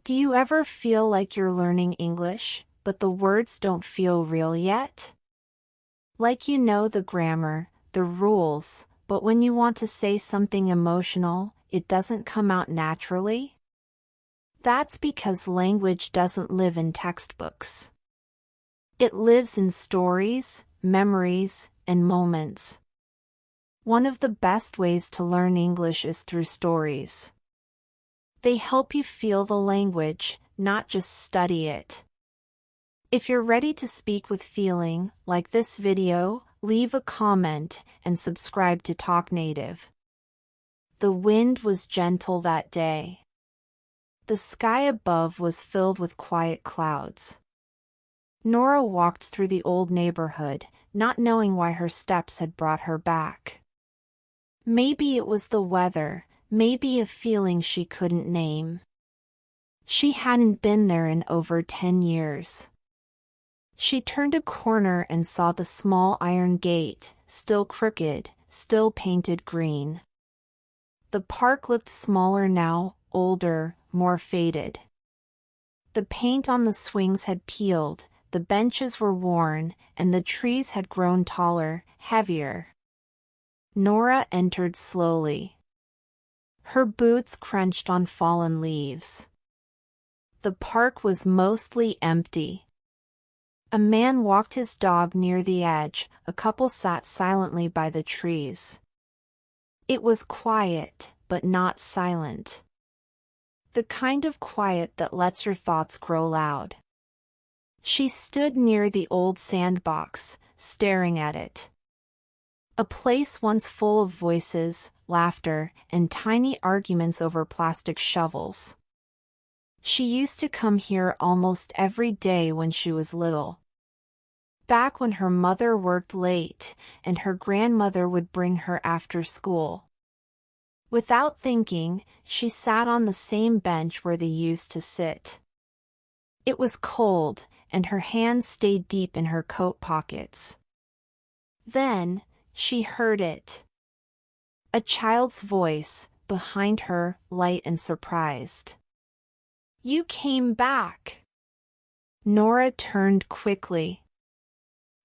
Do you ever feel like you're learning English, but the words don't feel real yet? Like you know the grammar, the rules, but when you want to say something emotional, it doesn't come out naturally? That's because language doesn't live in textbooks. It lives in stories, memories, and moments. One of the best ways to learn English is through stories. They help you feel the language, not just study it. If you're ready to speak with feeling, like this video, leave a comment and subscribe to TalkNative. The wind was gentle that day. The sky above was filled with quiet clouds. Nora walked through the old neighborhood, not knowing why her steps had brought her back. Maybe it was the weather, maybe a feeling she couldn't name. She hadn't been there in over 10 years. She turned a corner and saw the small iron gate, still crooked, still painted green. The park looked smaller now, older, more faded. The paint on the swings had peeled, the benches were worn, and the trees had grown taller, heavier. Nora entered slowly. Her boots crunched on fallen leaves. The park was mostly empty. A man walked his dog near the edge, a couple sat silently by the trees. It was quiet, but not silent. The kind of quiet that lets your thoughts grow loud. She stood near the old sandbox, staring at it. A place once full of voices, laughter, and tiny arguments over plastic shovels. She used to come here almost every day when she was little. Back when her mother worked late, and her grandmother would bring her after school. Without thinking, she sat on the same bench where they used to sit. It was cold, and her hands stayed deep in her coat pockets. Then, she heard it. A child's voice, behind her, light and surprised. "You came back!" Nora turned quickly.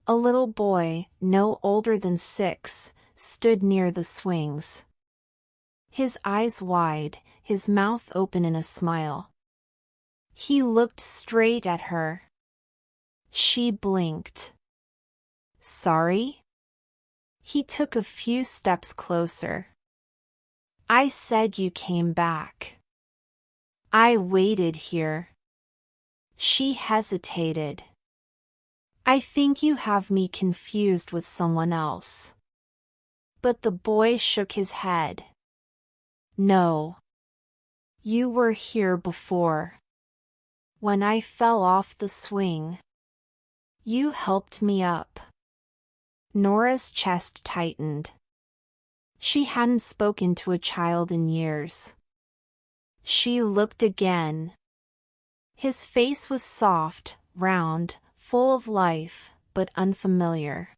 A little boy, no older than 6, stood near the swings. His eyes wide, his mouth open in a smile. He looked straight at her. She blinked. "Sorry?" He took a few steps closer. "I said you came back. I waited here." She hesitated. "I think you have me confused with someone else." But the boy shook his head. "No. You were here before. When I fell off the swing. You helped me up." Nora's chest tightened. She hadn't spoken to a child in years. She looked again. His face was soft, round, full of life, but unfamiliar.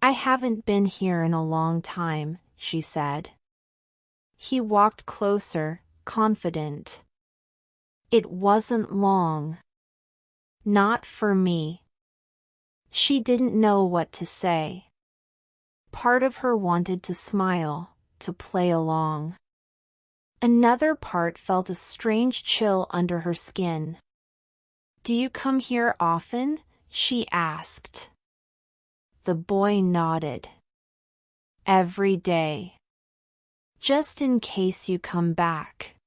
"I haven't been here in a long time," she said. He walked closer, confident. "It wasn't long. Not for me." She didn't know what to say. Part of her wanted to smile, to play along. Another part felt a strange chill under her skin. "Do you come here often?" she asked. The boy nodded. "Every day. Just in case you come back."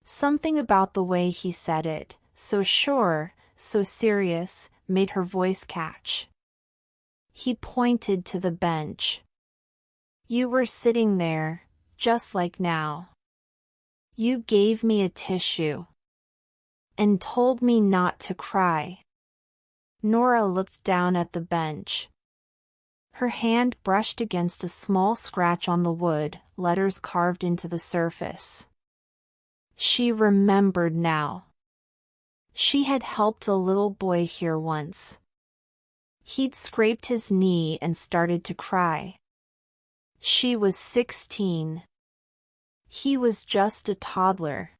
Something about the way he said it, so sure, so serious, made her voice catch. He pointed to the bench. "You were sitting there, just like now. You gave me a tissue. And told me not to cry." Nora looked down at the bench. Her hand brushed against a small scratch on the wood, letters carved into the surface. She remembered now. She had helped a little boy here once. He'd scraped his knee and started to cry. She was 16. He was just a toddler.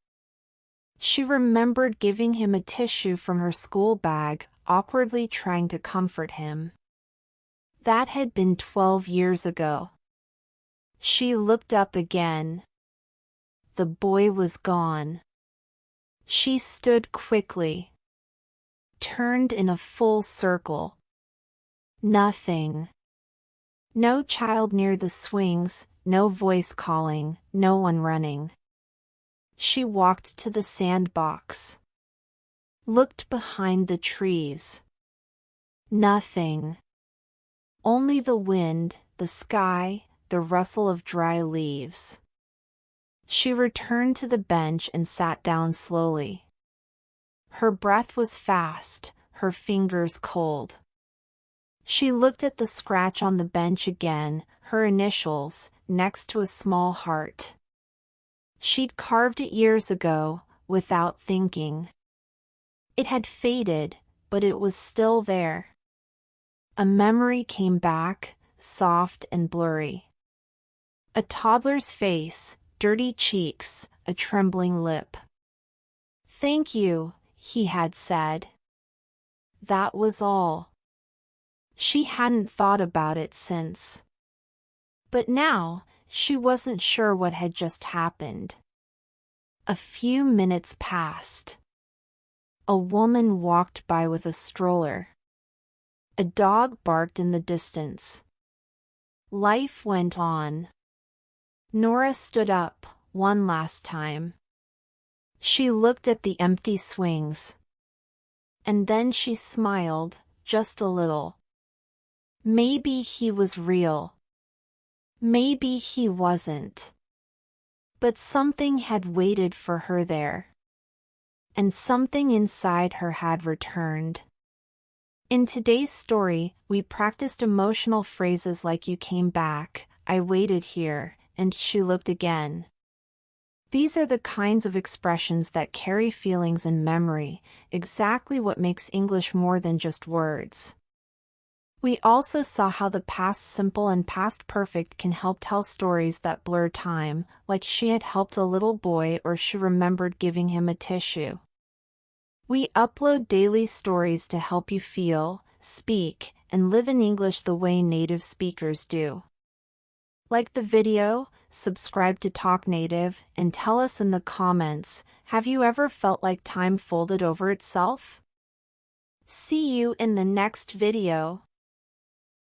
She remembered giving him a tissue from her school bag, awkwardly trying to comfort him. That had been 12 years ago. She looked up again. The boy was gone. She stood quickly, turned in a full circle. Nothing. No child near the swings, no voice calling, no one running. She walked to the sandbox. Looked behind the trees. Nothing. Only the wind, the sky, the rustle of dry leaves. She returned to the bench and sat down slowly. Her breath was fast, her fingers cold. She looked at the scratch on the bench again, her initials, next to a small heart. She'd carved it years ago, without thinking. It had faded, but it was still there. A memory came back, soft and blurry. A toddler's face, dirty cheeks, a trembling lip. "Thank you," he had said. That was all. She hadn't thought about it since. But now, she wasn't sure what had just happened. A few minutes passed. A woman walked by with a stroller. A dog barked in the distance. Life went on. Nora stood up, one last time. She looked at the empty swings. And then she smiled, just a little. Maybe he was real. Maybe he wasn't. But something had waited for her there. And something inside her had returned. In today's story, we practiced emotional phrases like "you came back," "I waited here," and "she looked again." These are the kinds of expressions that carry feelings and memory, exactly what makes English more than just words. We also saw how the past simple and past perfect can help tell stories that blur time, like she had helped a little boy or she remembered giving him a tissue. We upload daily stories to help you feel, speak, and live in English the way native speakers do. Like the video, subscribe to TalkNative, and tell us in the comments, have you ever felt like time folded over itself? See you in the next video.